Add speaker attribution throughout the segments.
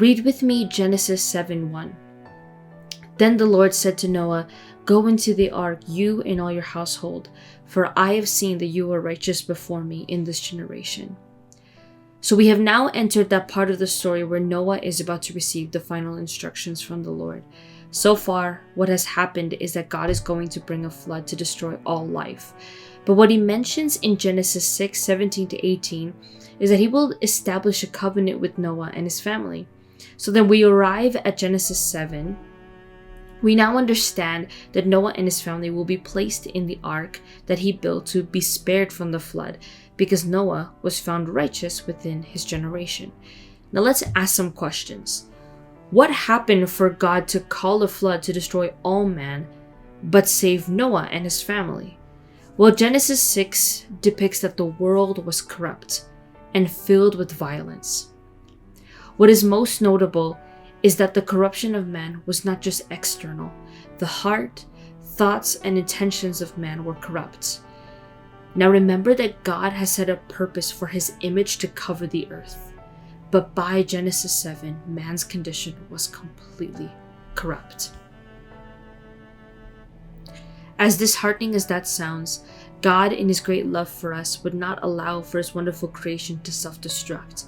Speaker 1: Read with me Genesis 7:1. Then the Lord said to Noah, "Go into the ark, you and all your household, for I have seen that you are righteous before me in this generation." So we have now entered that part of the story where Noah is about to receive the final instructions from the Lord. So far, what has happened is that God is going to bring a flood to destroy all life. But what he mentions in Genesis 6:17-18 is that he will establish a covenant with Noah and his family. So then we arrive at Genesis 7. We now understand that Noah and his family will be placed in the ark that he built to be spared from the flood, because Noah was found righteous within his generation. Now let's ask some questions. What happened for God to call a flood to destroy all man, but save Noah and his family? Well, Genesis 6 depicts that the world was corrupt and filled with violence. What is most notable is that the corruption of man was not just external. The heart, thoughts, and intentions of man were corrupt. Now remember that God has set a purpose for his image to cover the earth. But by Genesis 7, man's condition was completely corrupt. As disheartening as that sounds, God, in his great love for us, would not allow for his wonderful creation to self-destruct.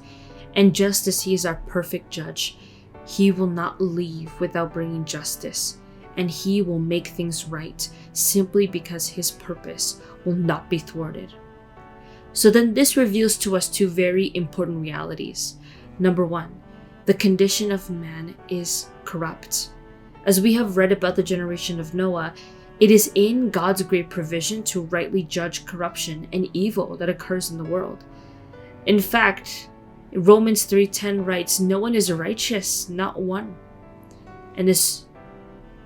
Speaker 1: And just as he is our perfect judge, he will not leave without bringing justice, and he will make things right simply because his purpose will not be thwarted. So then this reveals to us two very important realities. Number one, the condition of man is corrupt. As we have read about the generation of Noah, it is in God's great provision to rightly judge corruption and evil that occurs in the world. In fact, Romans 3:10 writes, "No one is righteous, not one." And this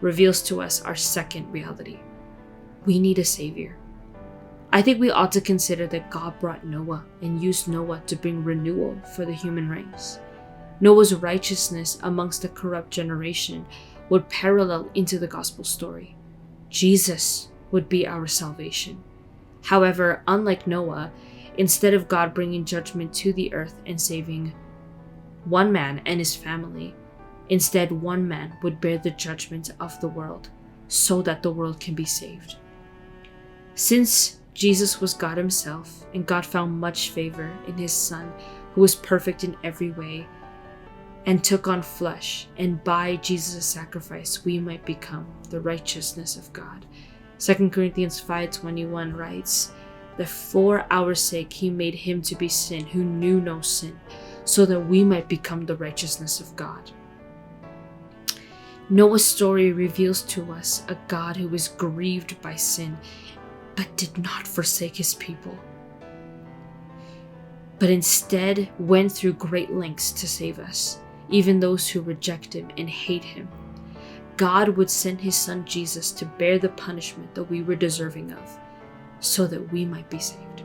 Speaker 1: reveals to us our second reality. We need a savior. I think we ought to consider that God brought Noah and used Noah to bring renewal for the human race. Noah's righteousness amongst the corrupt generation would parallel into the gospel story. Jesus would be our salvation. However, unlike Noah, instead of God bringing judgment to the earth and saving one man and his family, instead one man would bear the judgment of the world so that the world can be saved. Since Jesus was God himself, and God found much favor in his Son, who was perfect in every way, and took on flesh, and by Jesus' sacrifice we might become the righteousness of God. 2 Corinthians 5:21 writes that for our sake he made him to be sin who knew no sin, so that we might become the righteousness of God. Noah's story reveals to us a God who was grieved by sin, but did not forsake his people, but instead went through great lengths to save us, even those who reject him and hate him. God would send his Son Jesus to bear the punishment that we were deserving of, so that we might be saved.